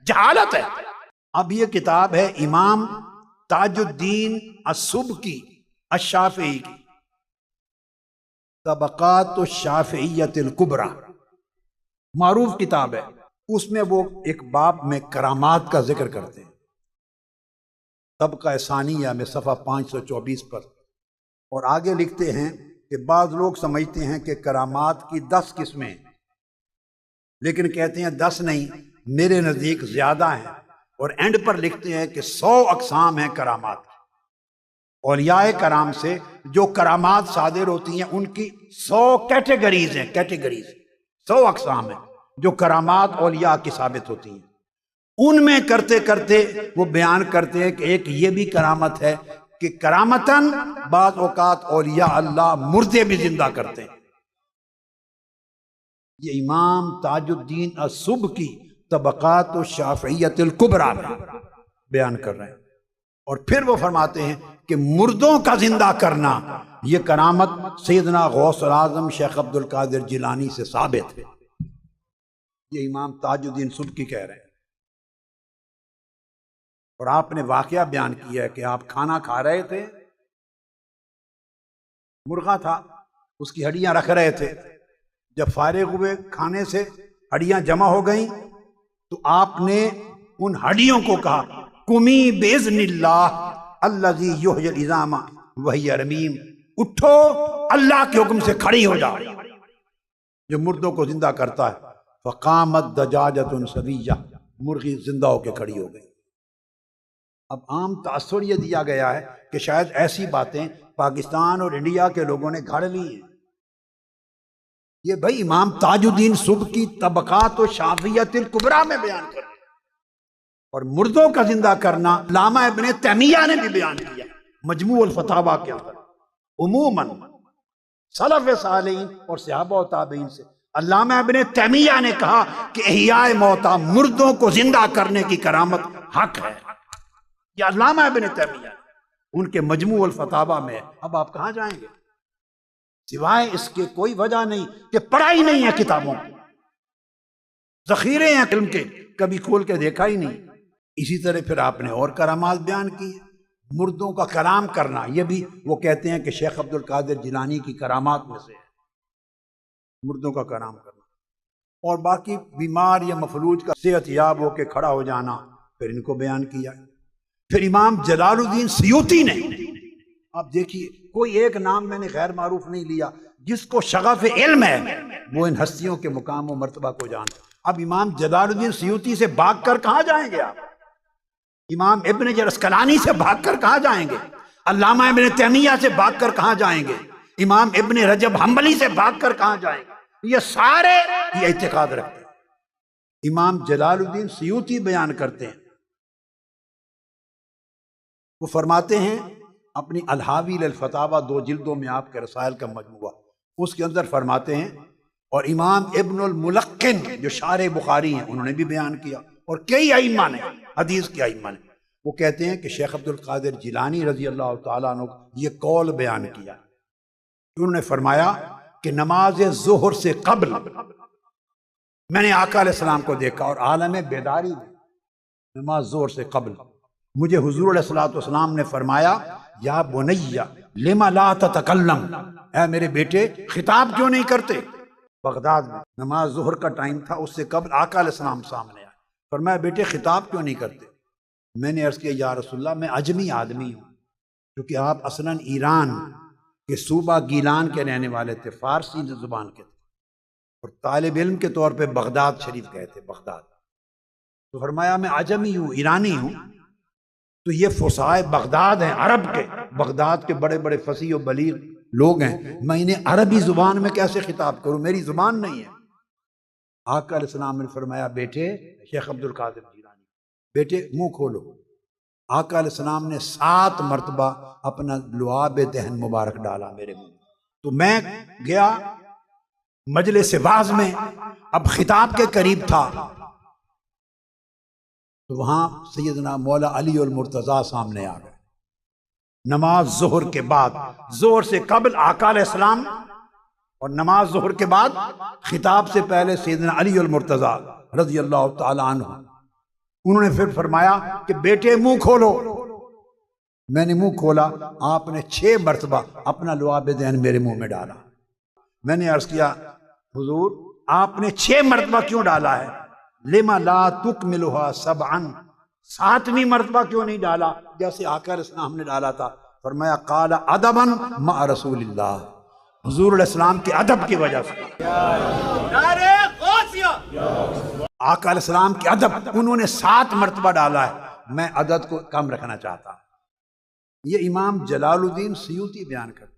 جہالت ہے۔ اب یہ کتاب ہے امام تاج الدین السبکی الشافعی کی، طبقات الشافعیت الکبریٰ، معروف کتاب ہے۔ اس میں وہ ایک باب میں کرامات کا ذکر کرتے ہیں، طبقہ ثانیہ میں صفحہ 524 پر، اور آگے لکھتے ہیں کہ بعض لوگ سمجھتے ہیں کہ کرامات کی 10 قسمیں ہیں، لیکن کہتے ہیں 10 نہیں، میرے نزدیک زیادہ ہیں، اور اینڈ پر لکھتے ہیں کہ 100 اقسام ہیں کرامات۔ اولیاء کرام سے جو کرامات صادر ہوتی ہیں ان کی 100 کیٹیگریز ہیں، 100 اقسام ہیں جو کرامات اولیاء کی ثابت ہوتی ہیں۔ ان میں کرتے کرتے وہ بیان کرتے ہیں کہ ایک یہ بھی کرامت ہے کہ کرامتاً بعض اوقات اولیاء اللہ مردے بھی زندہ کرتے ہیں۔ یہ امام تاج الدین السبکی طبقات الشافعیت الکبریٰ میں بیان کر رہے ہیں، اور پھر وہ فرماتے ہیں کہ مردوں کا زندہ کرنا یہ کرامت سیدنا غوث الاعظم شیخ عبد القادر جیلانی سے ثابت ہے۔ یہ امام تاج الدین سبکی کہہ رہے ہیں، اور آپ نے واقعہ بیان کیا ہے کہ آپ کھانا کھا رہے تھے، مرغا تھا، اس کی ہڈیاں رکھ رہے تھے، جب فارغ ہوئے کھانے سے ہڈیاں جمع ہو گئیں تو آپ نے ان ہڈیوں کو کہا قمی باذن اللہ الذی یحیی العظام وہی رمیم، اٹھو اللہ کے حکم سے کھڑی ہو جاؤ، جو مردوں کو زندہ کرتا ہے۔ فقامت دجاجۃ سویہ، مرغی زندہ ہو کے کھڑی ہو گئی۔ اب عام تاثر یہ دیا گیا ہے کہ شاید ایسی باتیں پاکستان اور انڈیا کے لوگوں نے گھڑ لی ہیں۔ یہ بھائی امام تاج الدین سبکی طبقات و شافعیت الکبریٰ میں بیان کر، اور مردوں کا زندہ کرنا علامہ ابن تیمیہ نے بھی بیان کیا مجموع الفتاویٰ کے اندر۔ عموماً سلف صالحین اور صحابہ و تابعین سے علامہ ابن تیمیہ نے کہا کہ احیاء موتیٰ، مردوں کو زندہ کرنے کی کرامت حق ہے۔ یہ علامہ ابن تیمیہ ان کے مجموع الفتاویٰ میں ہے۔ اب آپ کہاں جائیں گے؟ سوائے اس کے کوئی وجہ نہیں کہ پڑھائی نہیں ہے کتابوں کی، ذخیرے ہیں علم کے، کبھی کھول کے دیکھا ہی نہیں۔ اسی طرح پھر آپ نے اور کرامات بیان کی، مردوں کا کلام کرنا، یہ بھی وہ کہتے ہیں کہ شیخ عبد القادر جیلانی کی کرامات میں سے ہے، مردوں کا کلام کرنا۔ اور باقی بیمار یا مفلوج کا صحت یاب ہو کے کھڑا ہو جانا، پھر ان کو بیان کیا۔ پھر امام جلال الدین سیوطی نے، آپ دیکھیے کوئی ایک نام میں نے غیر معروف نہیں لیا، جس کو شغف علم ہے وہ ان ہستیوں کے مقام و مرتبہ کو جانتا۔ اب امام جلال الدین سیوطی سے بھاگ کر کہاں جائیں گے آپ؟ امام ابن حجر اسقلانی سے بھاگ کر کہاں جائیں گے؟ علامہ ابن تیمیہ سے بھاگ کر کہاں جائیں گے؟ امام ابن رجب حنبلی سے بھاگ کر کہاں جائیں گے؟ یہ سارے یہ اعتقاد رکھتے ہیں۔ امام جلال الدین سیوطی بیان کرتے ہیں، وہ فرماتے ہیں اپنی الحاوی للفتاویٰ 2 جلدوں میں آپ کے رسائل کا مجموعہ، اس کے اندر فرماتے ہیں، اور امام ابن الملقن جو شارح بخاری ہیں انہوں نے بھی بیان کیا، اور کئی ائمہ نے، حدیث کے ائمہ نے، وہ کہتے ہیں کہ شیخ عبد القادر جیلانی رضی اللہ تعالیٰ عنہ یہ قول بیان کیا، انہوں نے فرمایا کہ نماز ظہر سے قبل میں نے آقا علیہ السلام کو دیکھا، اور عالم بیداری میں نماز ظہر سے قبل مجھے حضور علیہ السلام نے فرمایا یا بنی لما لا تتکلم، اے میرے بیٹے خطاب کیوں نہیں کرتے؟ بغداد میں نماز ظہر کا ٹائم تھا، اس سے قبل آقا علیہ السلام سامنے آئے، فرمایا بیٹے خطاب کیوں نہیں کرتے؟ میں نے عرض کیا یا رسول اللہ میں عجمی آدمی ہوں، کیونکہ آپ اصلاً ایران کے صوبہ گیلان کے رہنے والے تھے، فارسی زبان کے تھے، اور طالب علم کے طور پہ بغداد شریف گئے تھے، بغداد۔ تو فرمایا میں عجمی ہوں، ایرانی ہوں، تو یہ فصحائے بغداد ہیں، عرب کے، بغداد کے بڑے بڑے فصیح و بلیغ لوگ ہیں، میں انہیں عربی زبان میں کیسے خطاب کروں؟ میری زبان نہیں ہے۔ آقا علیہ السلام نے فرمایا بیٹے، شیخ عبد القادر جیلانی، بیٹے منہ کھولو۔ آقا علیہ السلام نے 7 مرتبہ اپنا لعاب دہن مبارک ڈالا میرے منہ، تو میں گیا مجلس واعظ میں، اب خطاب کے قریب تھا، تو وہاں سیدنا مولا علی المرتضیٰ سامنے آ گئے۔ نماز ظہر کے بعد، ظہر سے قبل آقا علیہ السلام، اور نماز ظہر کے بعد خطاب سے پہلے سیدنا علی المرتضیٰ رضی اللہ تعالی عنہ، انہوں نے پھر فرمایا کہ بیٹے منہ کھولو. میں نے منہ کھولا، آپ نے 6 مرتبہ اپنا لعاب دہن میرے منہ میں ڈالا. میں نے عرض کیا حضور آپ نے 6 مرتبہ کیوں ڈالا ہے؟ لما لا تکملها 7، 7ویں مرتبہ کیوں نہیں ڈالا جیسے آقا علیہ السلام نے ڈالا تھا؟ فرمایا قال ادبا مع رسول اللہ، حضور علیہ السلام کے ادب کی وجہ سے. آقا علیہ السلام کے ادب، انہوں نے 7 مرتبہ ڈالا ہے، میں عدد کو کم رکھنا چاہتا ہوں. یہ امام جلال الدین سیوطی بیان کرتے